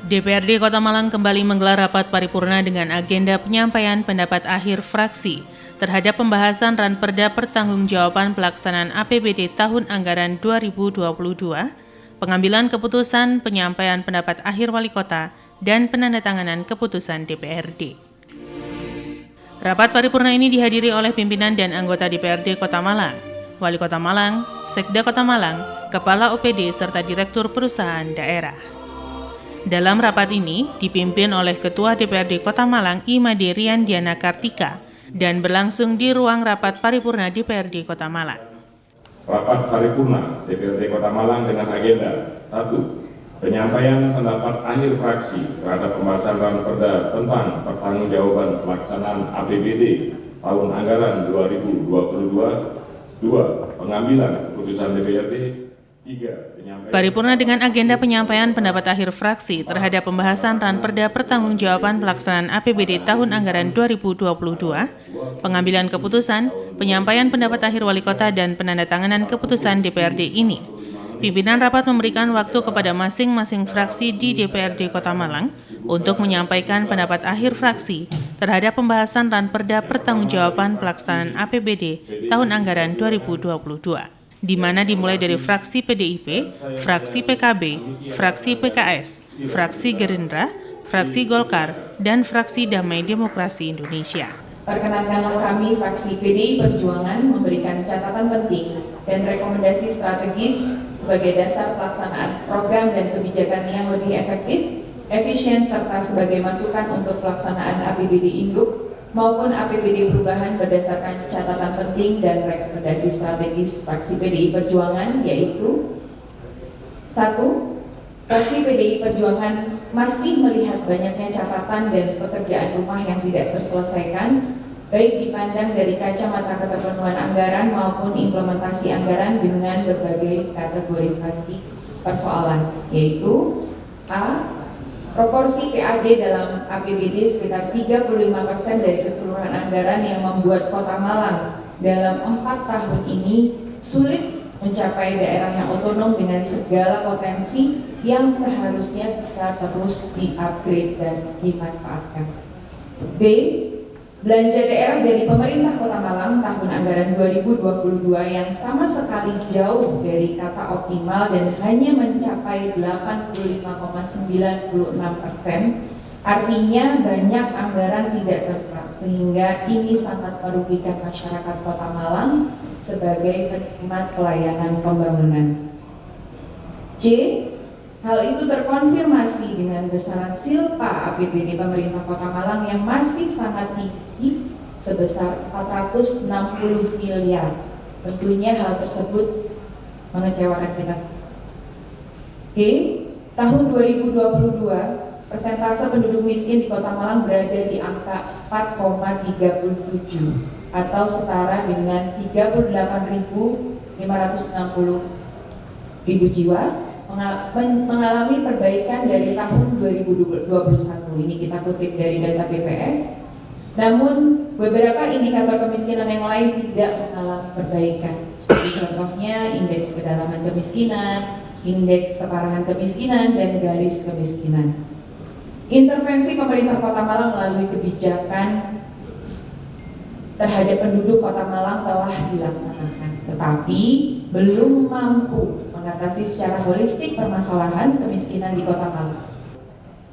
DPRD Kota Malang kembali menggelar rapat paripurna dengan agenda penyampaian pendapat akhir fraksi terhadap pembahasan Ranperda Pertanggungjawaban Pelaksanaan APBD tahun anggaran 2022, pengambilan keputusan penyampaian pendapat akhir Wali Kota, dan penandatanganan keputusan DPRD. Rapat paripurna ini dihadiri oleh pimpinan dan anggota DPRD Kota Malang, Wali Kota Malang, Sekda Kota Malang, Kepala OPD, serta Direktur Perusahaan Daerah. Dalam rapat ini dipimpin oleh Ketua DPRD Kota Malang Imade Riandiana Kartika dan berlangsung di ruang rapat paripurna DPRD Kota Malang. Rapat paripurna DPRD Kota Malang dengan agenda 1. Penyampaian pendapat akhir fraksi terhadap pembahasan Ranperda tentang pertanggungjawaban pelaksanaan APBD tahun anggaran 2022. 2. Pengambilan keputusan DPRD. 3. Paripurna dengan agenda penyampaian pendapat akhir fraksi terhadap pembahasan Ranperda Pertanggungjawaban Pelaksanaan APBD tahun anggaran 2022, pengambilan keputusan, penyampaian pendapat akhir Wali Kota, dan penandatanganan keputusan DPRD ini. Pimpinan rapat memberikan waktu kepada masing-masing fraksi di DPRD Kota Malang untuk menyampaikan pendapat akhir fraksi terhadap pembahasan Ranperda Pertanggungjawaban Pelaksanaan APBD tahun anggaran 2022. Di mana dimulai dari fraksi PDIP, fraksi PKB, fraksi PKS, fraksi Gerindra, fraksi Golkar, dan fraksi Damai Demokrasi Indonesia. Perkenankanlah kami fraksi PDI Perjuangan memberikan catatan penting dan rekomendasi strategis sebagai dasar pelaksanaan program dan kebijakan yang lebih efektif, efisien, serta sebagai masukan untuk pelaksanaan APBD induk maupun APBD perubahan berdasarkan catatan penting dan rekomendasi strategis fraksi PDI Perjuangan, yaitu 1. Fraksi PDI Perjuangan masih melihat banyaknya catatan dan pekerjaan rumah yang tidak terselesaikan, baik dipandang dari kacamata keterpenuhan anggaran maupun implementasi anggaran dengan berbagai kategorisasi persoalan, yaitu A. Proporsi PAD dalam APBD sekitar 35% dari keseluruhan anggaran yang membuat Kota Malang dalam 4 tahun ini sulit mencapai daerah yang otonom dengan segala potensi yang seharusnya bisa terus di-upgrade dan dimanfaatkan. B. Belanja daerah dari pemerintah Kota Malang tahun anggaran 2022 yang sama sekali jauh dari kata optimal dan hanya mencapai 85,96%, artinya banyak anggaran tidak terserap, sehingga ini sangat merugikan masyarakat Kota Malang sebagai penikmat pelayanan pembangunan. C. Hal itu terkonfirmasi dengan besaran silpa APBD pemerintah Kota Malang yang masih sangat tinggi sebesar 460 miliar. Tentunya hal tersebut mengecewakan kita. D. Tahun 2022, persentase penduduk miskin di Kota Malang berada di angka 4,37 atau setara dengan 38.560 jiwa, mengalami perbaikan dari tahun 2021. Ini kita kutip dari data BPS. Namun beberapa indikator kemiskinan yang lain tidak mengalami perbaikan, seperti contohnya indeks kedalaman kemiskinan, indeks keparahan kemiskinan, dan garis kemiskinan. Intervensi pemerintah Kota Malang melalui kebijakan terhadap penduduk Kota Malang telah dilaksanakan, tetapi belum mampu mengatasi secara holistik permasalahan kemiskinan di Kota Malang.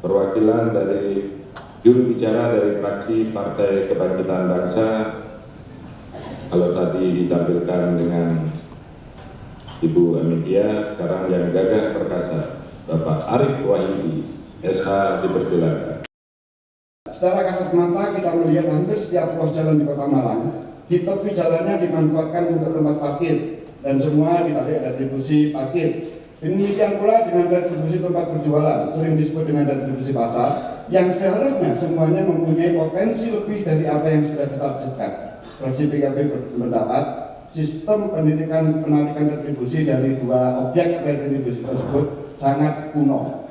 perwakilan dari juru bicara dari fraksi Partai Kebangkitan Bangsa. Kalau tadi ditampilkan dengan Ibu Amitia, sekarang yang gagah perkasa, Bapak Arief Wahyudi, SH, dipersilakan. Secara kasat mata kita melihat hampir setiap ruas jalan di Kota Malang, di tepi jalannya dimanfaatkan untuk tempat parkir dan semua ditarik retribusi parkir. Demikian pula dengan retribusi tempat berjualan, sering disebut dengan retribusi pasar, yang seharusnya semuanya mempunyai potensi lebih dari apa yang sudah ditargetkan. Fraksi PKB berpendapat sistem pendidikan penarikan retribusi dari dua objek retribusi tersebut sangat kuno,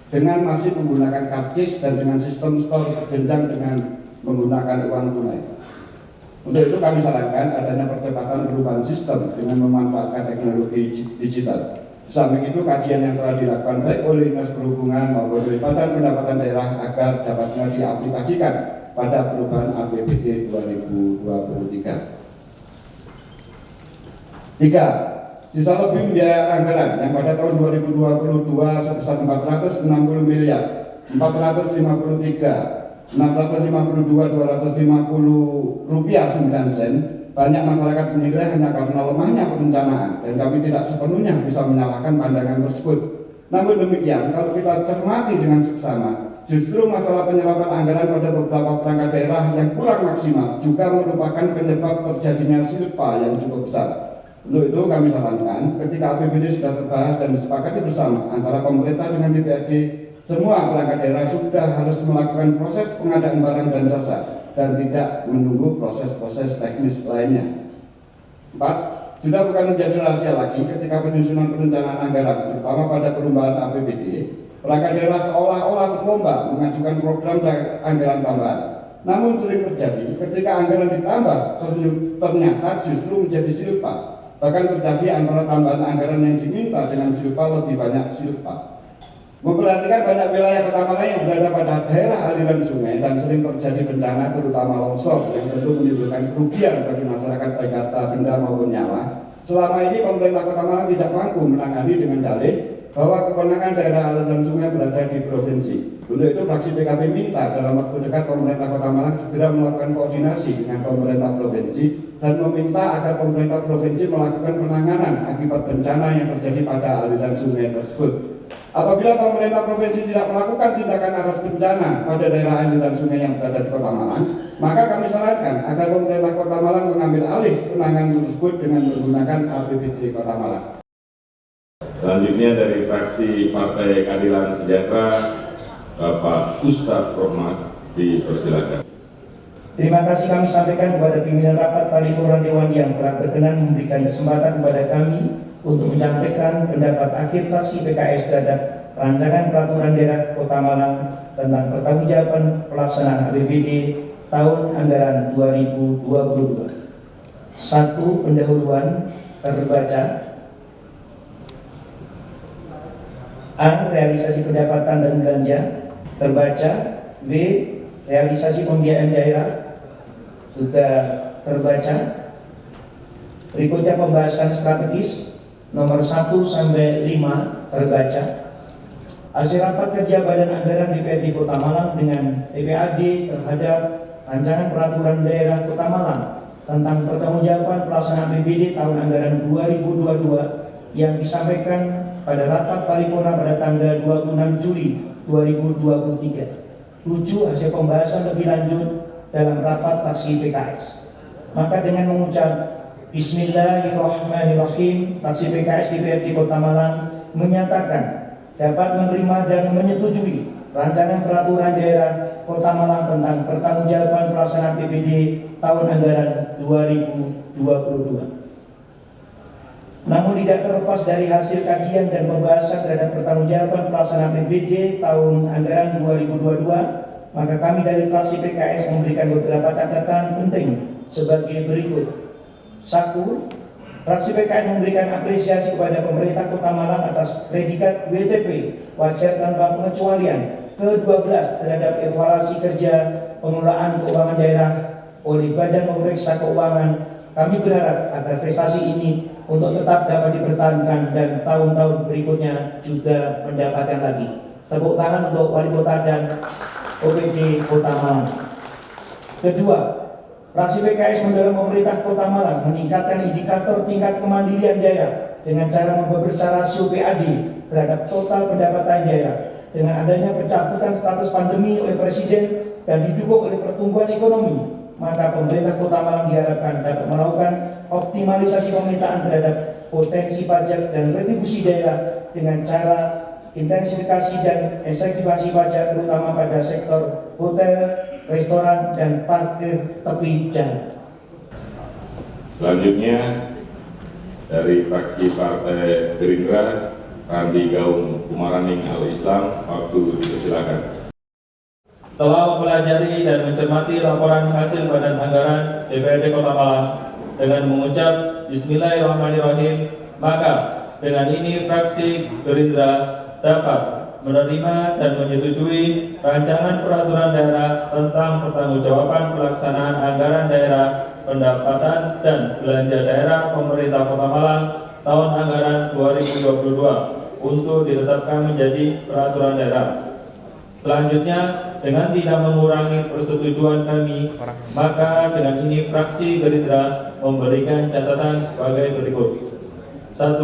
dengan masih menggunakan karcis dan dengan sistem store berjenjang dengan menggunakan uang tunai. Untuk itu kami sarankan adanya percepatan perubahan sistem dengan memanfaatkan teknologi digital. Di samping itu kajian yang telah dilakukan baik oleh Dinas Perhubungan maupun oleh Badan Pendapatan Daerah agar dapat diaplikasikan pada perubahan APBD 2023. 3. Sisa lebih biaya anggaran yang pada tahun 2022 sebesar 460 miliar 453 652.250 rupiah 9 sen. Banyak masyarakat menilai hanya karena lemahnya perencanaan dan kami tidak sepenuhnya bisa menyalahkan pandangan tersebut. Namun demikian, kalau kita cermati dengan seksama, justru masalah penyerapan anggaran pada beberapa perangkat daerah yang kurang maksimal juga merupakan penyebab terjadinya silpa yang cukup besar. Untuk itu kami sarankan ketika APBD sudah terbahas dan disepakati bersama antara pemerintah dengan DPRD, semua perangkat daerah sudah harus melakukan proses pengadaan barang dan jasa dan tidak menunggu proses-proses teknis lainnya. 4. Sudah bukan menjadi rahasia lagi ketika penyusunan perencanaan anggaran, terutama pada perlumbaan APBD, perangkat daerah seolah-olah berlomba mengajukan program dan anggaran tambahan. Namun sering terjadi ketika anggaran ditambah ternyata justru menjadi silpa. Bahkan terjadi antara tambahan anggaran yang diminta dengan silpa lebih banyak silpa. Memperhatikan banyak wilayah Kota Malang yang berada pada daerah aliran sungai dan sering terjadi bencana terutama longsor yang tentu menimbulkan kerugian bagi masyarakat baik harta benda maupun nyawa. Selama ini pemerintah Kota Malang tidak mampu menangani dengan dalih bahwa kewenangan daerah aliran sungai berada di provinsi. Untuk itu fraksi PKB minta dalam waktu dekat pemerintah Kota Malang segera melakukan koordinasi dengan pemerintah provinsi dan meminta agar pemerintah provinsi melakukan penanganan akibat bencana yang terjadi pada aliran sungai tersebut. Apabila pemerintah provinsi tidak melakukan tindakan atas bencana pada daerah aliran sungai yang berada di Kota Malang, maka kami sarankan agar pemerintah Kota Malang mengambil alih penanganan tersebut dengan menggunakan APBD Kota Malang. Selanjutnya dari fraksi Partai Keadilan Sejahtera, Bapak Ustadz Rohmat, dipersilakan. Terima kasih kami sampaikan kepada pimpinan rapat paripurna Dewan yang telah berkenan memberikan kesempatan kepada kami untuk menyampaikan pendapat akhir fraksi PKS terhadap rancangan peraturan daerah Kota Malang tentang pertanggungjawaban pelaksanaan APBD tahun anggaran 2022. 1. Pendahuluan terbaca. A. Realisasi pendapatan dan belanja terbaca. B. Realisasi pembiayaan daerah sudah terbaca. Berikutnya pembahasan strategis nomor 1 sampai 5 terbaca. Hasil rapat kerja Badan Anggaran DPRD Kota Malang dengan TPAD terhadap rancangan peraturan daerah Kota Malang tentang pertanggungjawaban pelaksanaan APBD tahun anggaran 2022 yang disampaikan pada rapat paripurna pada tanggal 26 Juli 2023. 7. Hasil pembahasan lebih lanjut dalam rapat fraksi PKS. Maka dengan mengucap Bismillahirrahmanirrahim, fraksi PKS DPRD Kota Malang menyatakan dapat menerima dan menyetujui rancangan peraturan daerah Kota Malang tentang pertanggungjawaban pelaksanaan APBD tahun anggaran 2022. Namun tidak terlepas dari hasil kajian dan pembahasan terhadap pertanggungjawaban pelaksanaan APBD tahun anggaran 2022, maka kami dari fraksi PKS memberikan beberapa catatan penting sebagai berikut. 1. Fraksi PKS memberikan apresiasi kepada pemerintah Kota Malang atas predikat WTP wajar tanpa pengecualian ke-12 terhadap evaluasi kerja pengelolaan keuangan daerah oleh Badan Pemeriksa Keuangan. Kami berharap agar prestasi ini untuk tetap dapat dipertahankan dan tahun-tahun berikutnya juga mendapatkan lagi. Tepuk tangan untuk Wali Kota dan OPD Kota Malang. Kedua, fraksi PKS mendorong pemerintah Kota Malang meningkatkan indikator tingkat kemandirian daerah dengan cara memperbesar rasio PAD terhadap total pendapatan daerah dengan adanya pencabutan status pandemi oleh Presiden dan didukung oleh pertumbuhan ekonomi. Maka pemerintah Kota Malang diharapkan dapat melakukan optimalisasi pemetaan terhadap potensi pajak dan retribusi daerah dengan cara intensifikasi dan eksekutasi pajak terutama pada sektor hotel, restoran, dan parkir tepi jalan. Selanjutnya dari fraksi Partai Gerindra, Randi Gaung Kumaraning Al-Islam, waktu dipersilakan. Setelah mempelajari dan mencermati laporan hasil Badan Anggaran DPRD Kota Malang dengan mengucap Bismillahirrahmanirrahim, maka dengan ini fraksi Gerindra dapat menerima dan menyetujui rancangan peraturan daerah tentang pertanggungjawaban pelaksanaan anggaran daerah, pendapatan dan belanja daerah pemerintah Kota Malang tahun anggaran 2022 untuk ditetapkan menjadi peraturan daerah. Selanjutnya, dengan tidak mengurangi persetujuan kami, maka dengan ini fraksi Gerindra memberikan catatan sebagai berikut. 1.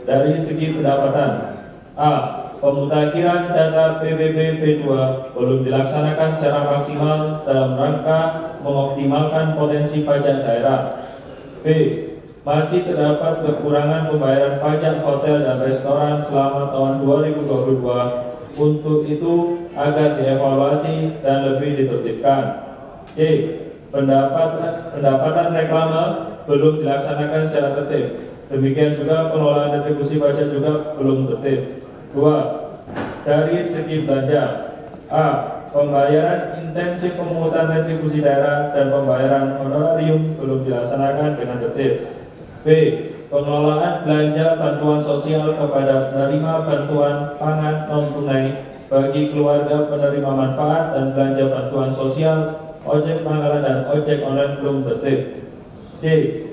Dari segi pendapatan, A. Pemutakhiran data PBB P2 belum dilaksanakan secara maksimal dalam rangka mengoptimalkan potensi pajak daerah. B. Masih terdapat kekurangan pembayaran pajak hotel dan restoran selama tahun 2022. Untuk itu agar dievaluasi dan lebih ditertibkan. C. Pendapatan reklame belum dilaksanakan secara tertib. Demikian juga pengelolaan retribusi pajak juga belum tertib. 2. Dari segi belanja, A. Pembayaran intensif pemungutan retribusi daerah dan pembayaran honorarium belum dilaksanakan dengan tertib. B. Pengelolaan belanja bantuan sosial kepada penerima bantuan pangan non-tunai bagi keluarga penerima manfaat dan belanja bantuan sosial, ojek pangkalan dan ojek online belum tertib. C.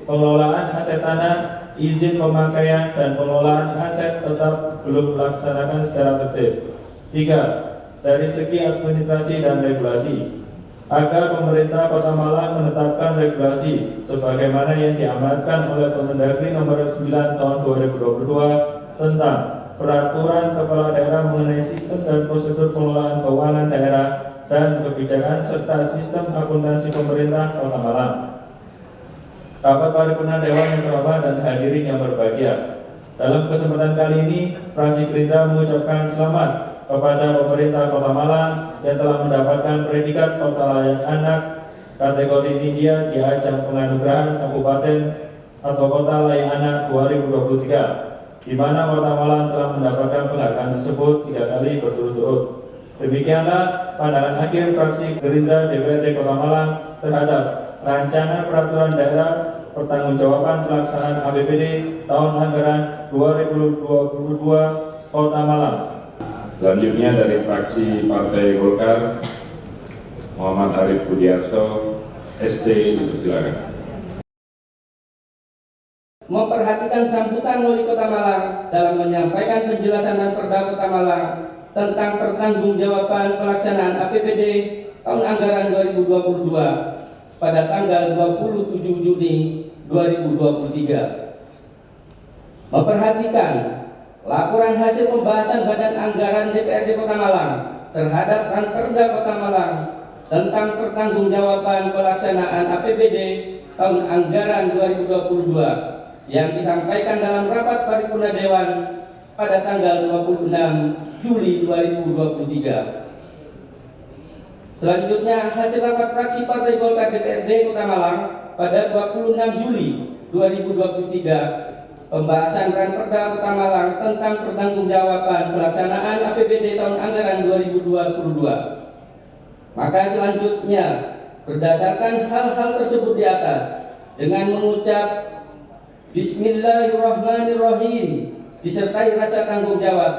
Pengelolaan aset tanah, izin pemakaian dan pengelolaan aset tetap belum dilaksanakan secara tertib. 3. Dari segi administrasi dan regulasi, agar pemerintah Kota Malang menetapkan regulasi sebagaimana yang diamanatkan oleh Permendagri Nomor 9 Tahun 2022 tentang Peraturan Kepala Daerah mengenai sistem dan prosedur pengelolaan keuangan daerah dan kebijakan serta sistem akuntansi pemerintah Kota Malang. Rapat Paripurna Dewan yang terhormat dan hadirin yang berbahagia, dalam kesempatan kali ini fraksi Gerindra mengucapkan selamat kepada pemerintah Kota Malang yang telah mendapatkan predikat Kota Layak Anak kategori India di ajang penganugerahan Kabupaten atau Kota Layak Anak 2023, di mana Kota Malang telah mendapatkan penghargaan tersebut 3 kali berturut-turut. Demikianlah pandangan akhir fraksi Gerindra DPRD Kota Malang terhadap rancangan peraturan daerah pertanggungjawaban pelaksanaan APBD tahun anggaran 2022 Kota Malang. Selanjutnya dari fraksi Partai Golkar, Muhammad Arif Budiarso, SC, dipersilakan. Memperhatikan sambutan Wali Kota Malang dalam menyampaikan penjelasan dan Perda Kota Malang tentang pertanggungjawaban pelaksanaan APBD tahun anggaran 2022 pada tanggal 27 Juni 2023. Memperhatikan laporan hasil pembahasan Badan Anggaran DPRD Kota Malang terhadap Ranperda Kota Malang tentang pertanggungjawaban pelaksanaan APBD tahun anggaran 2022 yang disampaikan dalam rapat paripurna Dewan pada tanggal 26 Juli 2023. Selanjutnya, hasil rapat fraksi Partai Golkar DPRD Kota Malang pada 26 Juli 2023, pembahasan Ranperda Kota Malang tentang pertanggungjawaban pelaksanaan APBD tahun anggaran 2022. Maka selanjutnya, berdasarkan hal-hal tersebut di atas, dengan mengucap Bismillahirrahmanirrahim disertai rasa tanggung jawab,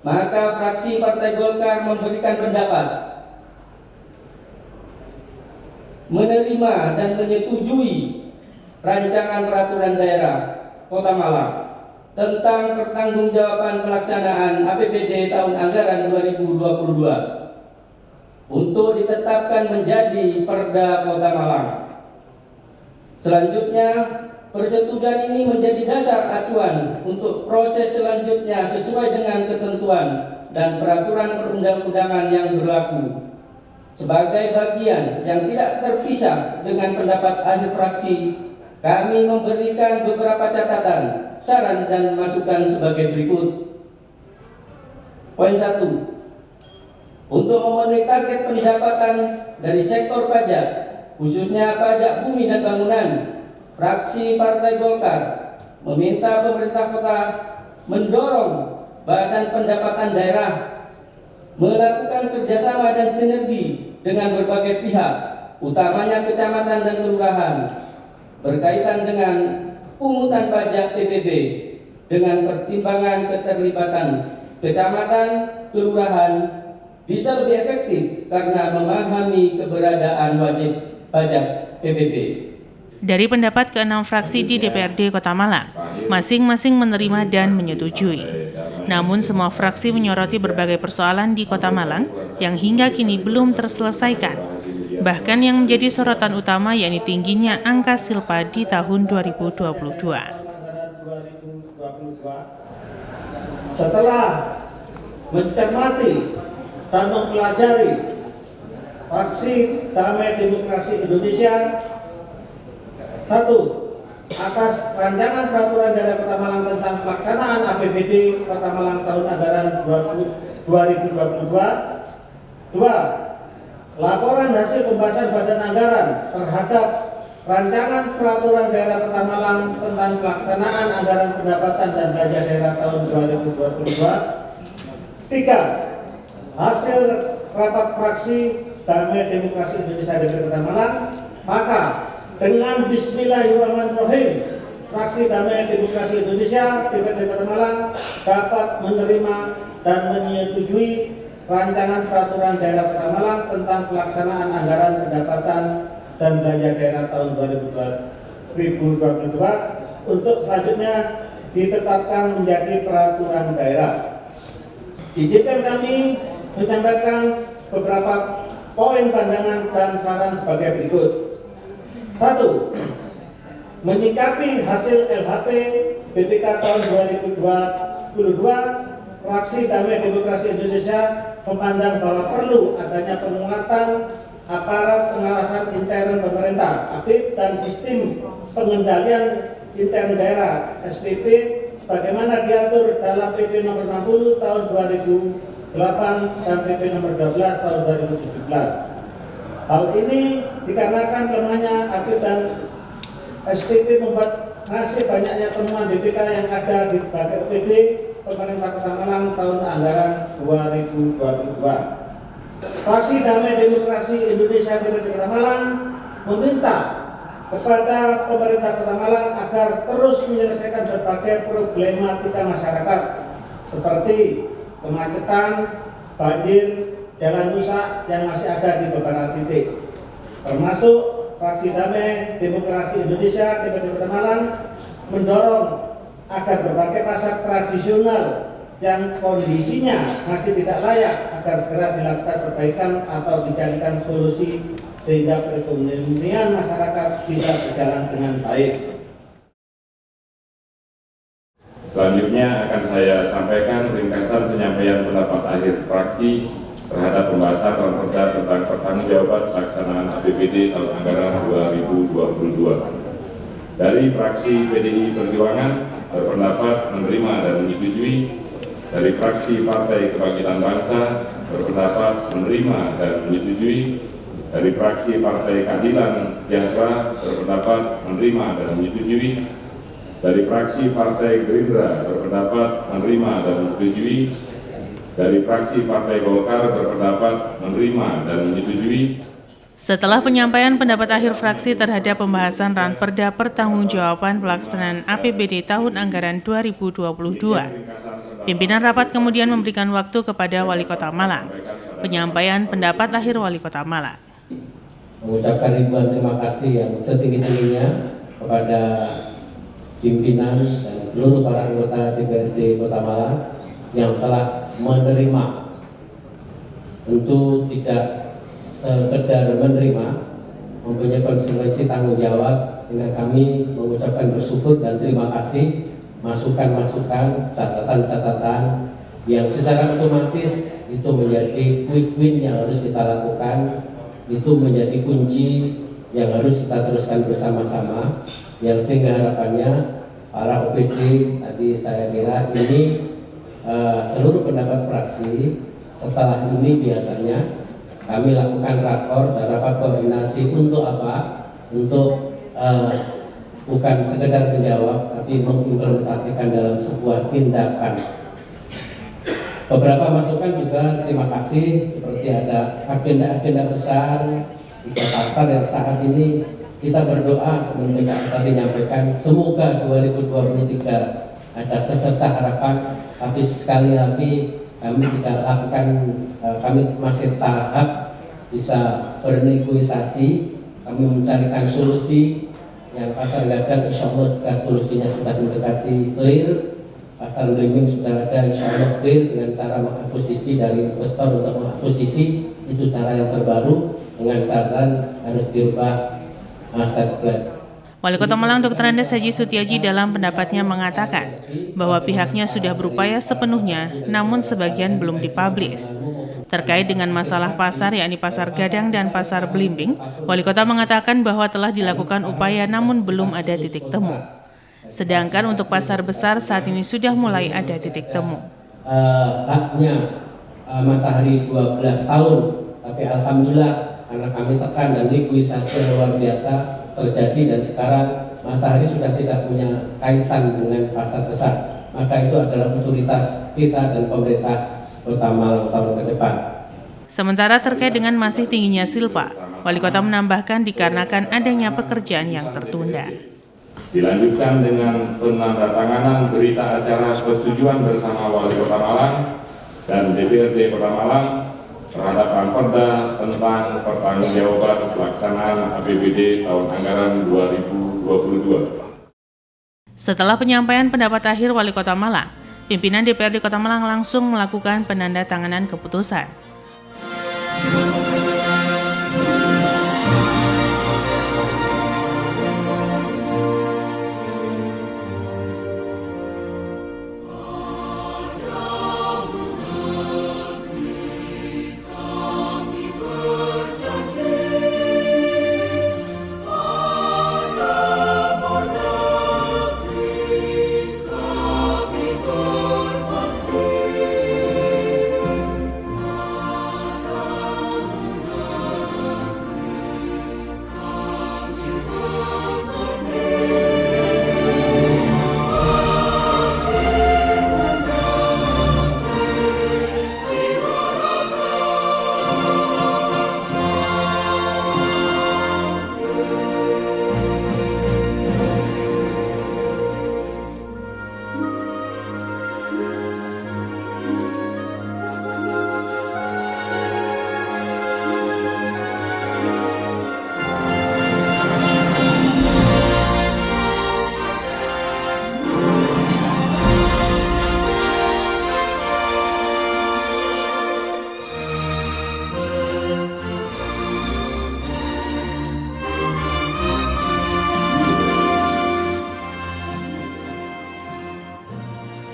maka fraksi Partai Golkar memberikan pendapat menerima dan menyetujui rancangan peraturan daerah Kota Malang tentang pertanggungjawaban pelaksanaan APBD tahun anggaran 2022 untuk ditetapkan menjadi Perda Kota Malang. Selanjutnya, persetujuan ini menjadi dasar acuan untuk proses selanjutnya sesuai dengan ketentuan dan peraturan perundang-undangan yang berlaku. Sebagai bagian yang tidak terpisah dengan pendapat akhir fraksi, kami memberikan beberapa catatan, saran, dan masukan sebagai berikut. Poin 1. Untuk memenuhi target pendapatan dari sektor pajak, khususnya pajak bumi dan bangunan, fraksi Partai Golkar meminta pemerintah kota mendorong Badan Pendapatan Daerah melakukan kerjasama dan sinergi dengan berbagai pihak, utamanya kecamatan dan kelurahan, berkaitan dengan pungutan pajak PPB dengan pertimbangan keterlibatan kecamatan, kelurahan bisa lebih efektif karena memahami keberadaan wajib pajak PPB. Dari pendapat ke-6 fraksi di DPRD Kota Malang, masing-masing menerima dan menyetujui. Namun semua fraksi menyoroti berbagai persoalan di Kota Malang yang hingga kini belum terselesaikan. Bahkan yang menjadi sorotan utama yakni tingginya angka silpa di tahun 2022. Setelah mencermati dan mempelajari Fraksi Damai Demokrasi Indonesia, 1. Atas rancangan peraturan daerah Kota Malang tentang pelaksanaan APBD Kota Malang tahun anggaran 2022. 2. Laporan hasil pembahasan Badan Anggaran terhadap rancangan peraturan daerah Kota Malang tentang pelaksanaan anggaran pendapatan dan belanja daerah tahun 2022. 3. Hasil rapat fraksi Damai Demokrasi Indonesia DPRD Kota Malang, maka dengan Bismillahirrahmanirrahim, fraksi Damai Demokrasi Indonesia DPRD Kota Malang dapat menerima dan menyetujui rancangan peraturan daerah Kota Malang tentang pelaksanaan anggaran pendapatan dan belanja daerah tahun 2022 untuk selanjutnya ditetapkan menjadi peraturan daerah. Izinkan kami menyampaikan beberapa poin pandangan dan saran sebagai berikut. 1. Menyikapi hasil LHP BPK tahun 2022, fraksi Damai Demokrasi Indonesia memandang bahwa perlu adanya penguatan aparat pengawasan intern pemerintah (APIP) dan sistem pengendalian intern daerah (SPP) sebagaimana diatur dalam PP nomor 60 tahun 2008 dan PP nomor 12 tahun 2017. Hal ini dikarenakan lemahnya APIP dan SPP membuat masih banyaknya temuan BPK yang ada di berbagai OPD Pemerintah Kota Malang tahun anggaran 2022. Fraksi Damai Demokrasi Indonesia DPRD Kota Malang meminta kepada pemerintah Kota Malang agar terus menyelesaikan berbagai problematika masyarakat seperti kemacetan, banjir, jalan rusak yang masih ada di beberapa titik. Termasuk fraksi Damai Demokrasi Indonesia DPRD Kota Malang mendorong agar berbagai pasar tradisional yang kondisinya masih tidak layak agar segera dilakukan perbaikan atau dicarikan solusi sehingga perekonomian masyarakat bisa berjalan dengan baik. Selanjutnya akan saya sampaikan ringkasan penyampaian pendapat akhir fraksi terhadap pembahasan raperda tentang pertanggungjawaban pelaksanaan APBD tahun anggaran 2022. Dari fraksi PDI Perjuangan berpendapat menerima dan menyetujui. Dari fraksi Partai Kebangkitan Bangsa berpendapat menerima dan menyetujui. Dari fraksi Partai Keadilan Sejahtera berpendapat menerima dan menyetujui. Dari fraksi Partai Gerindra berpendapat menerima dan menyetujui. Dari fraksi Partai Golkar berpendapat menerima dan menyetujui. Setelah penyampaian pendapat akhir fraksi terhadap pembahasan Ranperda Pertanggungjawaban Pelaksanaan APBD tahun anggaran 2022, pimpinan rapat kemudian memberikan waktu kepada Wali Kota Malang. Penyampaian pendapat akhir Wali Kota Malang. Mengucapkan ribuan terima kasih yang setinggi-tingginya kepada pimpinan dan seluruh para anggota DPRD Kota Malang yang telah menerima, tentu tidak sekedar menerima, mempunyai konsekuensi tanggung jawab, sehingga kami mengucapkan bersyukur dan terima kasih masukan-masukan, catatan-catatan yang secara otomatis itu menjadi quick win yang harus kita lakukan, itu menjadi kunci yang harus kita teruskan bersama-sama, yang sehingga harapannya para OPD tadi saya kira ini seluruh pendapat fraksi setelah ini biasanya kami lakukan rakor dan rapat koordinasi untuk apa? Untuk bukan sekedar menjawab, tapi mengimplementasikan dalam sebuah tindakan. Beberapa masukan juga terima kasih, seperti ada agenda-agenda besar di pasar yang saat ini kita berdoa, tadi menyampaikan semoga 2023 ada seserta harapan, tapi sekali lagi kami tidak lakukan, kami masih tahap bisa bernegosiasi, kami mencarikan solusi yang pasar gadang insya Allah juga solusinya sudah mendekati clear, pasar belimbing sudah ada insya Allah clear dengan cara mengakuisisi dari investor untuk mengakuisisi, itu cara yang terbaru dengan catatan harus dirubah master plan. Wali Kota Malang Dr. Andes Haji Sutiaji dalam pendapatnya mengatakan bahwa pihaknya sudah berupaya sepenuhnya, namun sebagian belum dipublish. Terkait dengan masalah pasar, yakni pasar gadang dan pasar belimbing, Wali Kota mengatakan bahwa telah dilakukan upaya namun belum ada titik temu. Sedangkan untuk pasar besar saat ini sudah mulai ada titik temu. Haknya Matahari 12 tahun, tapi alhamdulillah karena kami tekan dan negosiasi luar biasa terjadi dan sekarang Matahari sudah tidak punya kaitan dengan pasar besar, maka itu adalah otoritas kita dan pemerintah Kota Malang tahun ke depan. Sementara terkait dengan masih tingginya silpa, Wali Kota menambahkan dikarenakan adanya pekerjaan yang tertunda. Dilanjutkan dengan penandatanganan berita acara persetujuan bersama Wali Kota Malang dan DPRD Kota Malang terhadap Raperda tentang pertanggungjawaban pelaksanaan APBD tahun anggaran 2022. Setelah penyampaian pendapat akhir Wali Kota Malang, pimpinan DPRD Kota Malang langsung melakukan penandatanganan keputusan.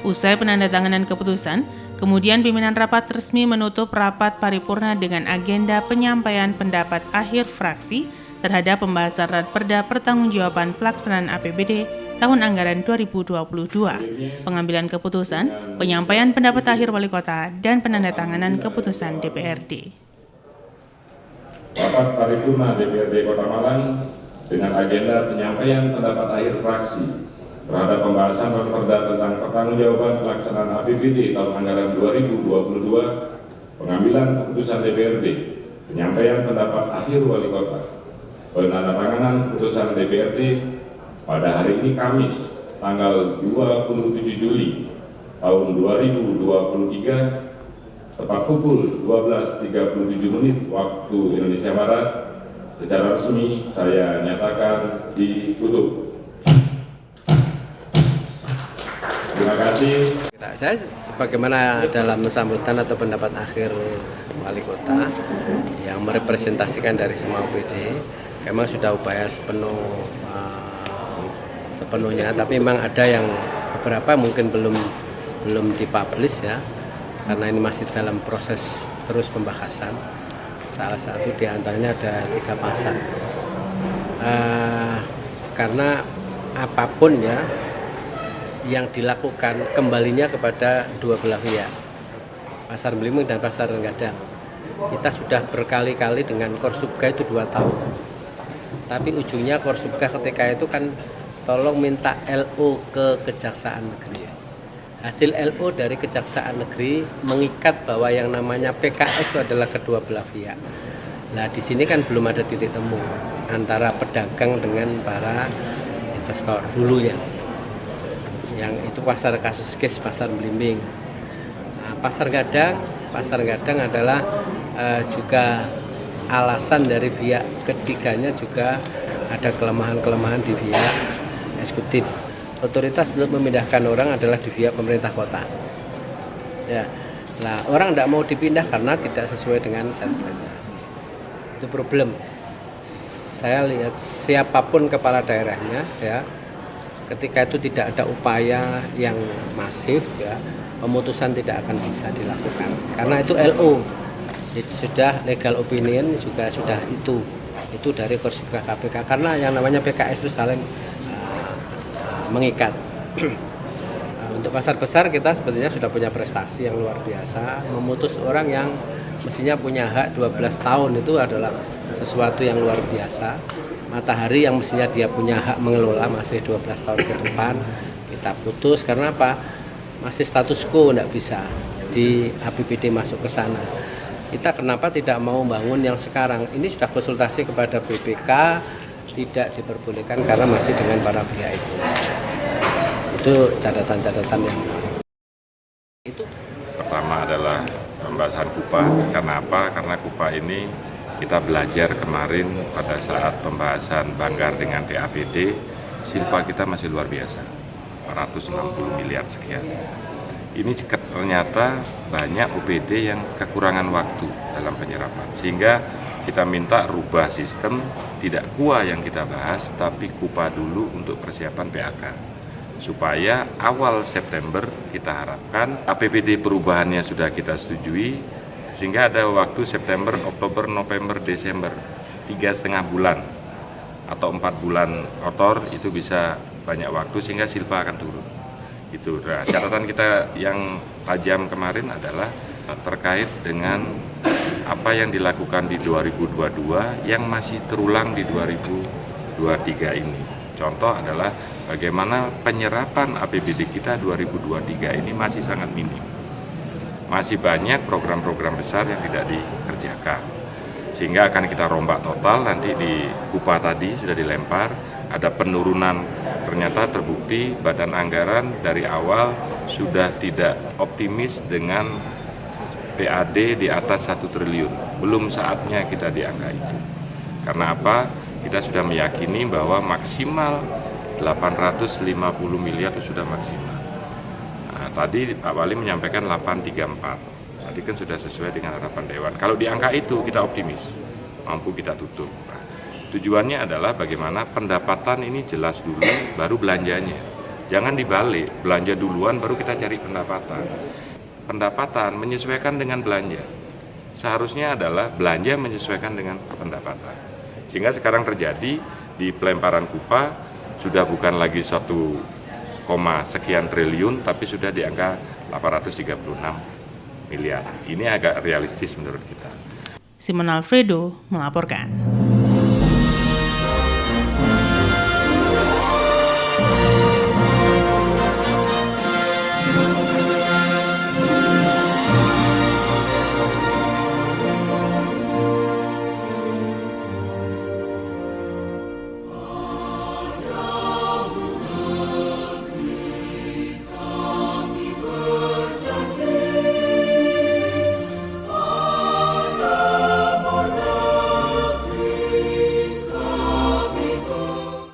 Usai penandatanganan keputusan, kemudian pimpinan rapat resmi menutup rapat paripurna dengan agenda penyampaian pendapat akhir fraksi terhadap pembahasan Ranperda Pertanggungjawaban Pelaksanaan APBD tahun anggaran 2022, pengambilan keputusan, penyampaian pendapat akhir Wali Kota, dan penandatanganan keputusan DPRD. Rapat paripurna DPRD Kota Malang dengan agenda penyampaian pendapat akhir fraksi terhadap pembahasan Ranperda tentang pertanggungjawaban pelaksanaan APBD tahun anggaran 2022, pengambilan keputusan DPRD, penyampaian pendapat akhir Wali Kota, penandatanganan keputusan DPRD pada hari ini Kamis tanggal 27 Juli tahun 2023 tepat pukul 12.37 waktu Indonesia Barat. Secara resmi saya nyatakan ditutup. Terima kasih. Saya sebagaimana dalam sambutan atau pendapat akhir wali kota yang merepresentasikan dari semua OPD, memang sudah upaya sepenuhnya, tapi memang ada yang beberapa mungkin belum dipublish ya, karena ini masih dalam proses terus pembahasan. Salah satu diantaranya ada 3 pasar. Karena apapun ya yang dilakukan kembalinya kepada dua belah pihak, Pasar Blimbing dan Pasar Gadang. Kita sudah berkali-kali dengan Korsubga itu 2 tahun, tapi ujungnya Korsubga ketika itu kan tolong minta LO ke Kejaksaan Negeri. Hasil LO dari Kejaksaan Negeri mengikat bahwa yang namanya PKS itu adalah kedua belah pihak. Nah di sini kan belum ada titik temu antara pedagang dengan para investor dulunya. Yang itu pasar kasus case Pasar Blimbing. Nah, Pasar Gadang adalah juga alasan dari pihak ketiganya juga ada kelemahan-kelemahan di pihak eksekutif. Otoritas untuk memindahkan orang adalah di pihak pemerintah kota. Ya, nah orang tidak mau dipindah karena tidak sesuai dengan setplannya. Itu problem. Saya lihat siapapun kepala daerahnya, ya, ketika itu tidak ada upaya yang masif, ya, pemutusan tidak akan bisa dilakukan. Karena itu LO sudah legal opinion juga sudah itu dari Korsubga KPK. Karena yang namanya PKS itu saling mengikat. Untuk pasar besar kita sebetulnya sudah punya prestasi yang luar biasa, memutus orang yang mestinya punya hak 12 tahun itu adalah sesuatu yang luar biasa. Matahari yang mestinya dia punya hak mengelola masih 12 tahun ke depan kita putus karena apa? Masih status quo, tidak bisa di APBD masuk ke sana. Kita kenapa tidak mau bangun yang sekarang? Ini sudah konsultasi kepada BPK, tidak diperbolehkan karena masih dengan para pihak itu. Itu catatan-catatan yang itu. Pertama adalah pembahasan KUPA. Karena apa? Karena KUPA ini kita belajar kemarin pada saat pembahasan Banggar dengan TAPD, silpa kita masih luar biasa, 460 miliar sekian. Ini ternyata banyak OPD yang kekurangan waktu dalam penyerapan, sehingga kita minta rubah sistem, tidak KUA yang kita bahas, tapi KUPA dulu untuk persiapan PAK. Supaya awal September kita harapkan APBD perubahannya sudah kita setujui, sehingga ada waktu September, Oktober, November, Desember, 3,5 bulan atau 4 bulan kotor itu bisa banyak waktu sehingga silpa akan turun. Itu catatan kita yang tajam kemarin adalah terkait dengan apa yang dilakukan di 2022 yang masih terulang di 2023 ini. Contoh adalah bagaimana penyerapan APBD kita 2023 ini masih sangat minim. Masih banyak program-program besar yang tidak dikerjakan. Sehingga akan kita rombak total, nanti di KUPA tadi sudah dilempar, ada penurunan, ternyata terbukti badan anggaran dari awal sudah tidak optimis dengan PAD di atas 1 triliun. Belum saatnya kita di angka itu. Karena apa? Kita sudah meyakini bahwa maksimal 850 miliar itu sudah maksimal. Nah, tadi Pak Wali menyampaikan 834. Tadi kan sudah sesuai dengan harapan Dewan. Kalau di angka itu kita optimis, mampu kita tutup. Nah, tujuannya adalah bagaimana pendapatan ini jelas dulu, baru belanjanya. Jangan dibalik, belanja duluan baru kita cari pendapatan. Pendapatan menyesuaikan dengan belanja. Seharusnya adalah belanja menyesuaikan dengan pendapatan. Sehingga sekarang terjadi di pelemparan KUPA sudah bukan lagi 1, sekian triliun, tapi sudah di angka 836 miliar. Ini agak realistis menurut kita. Simon Alfredo melaporkan.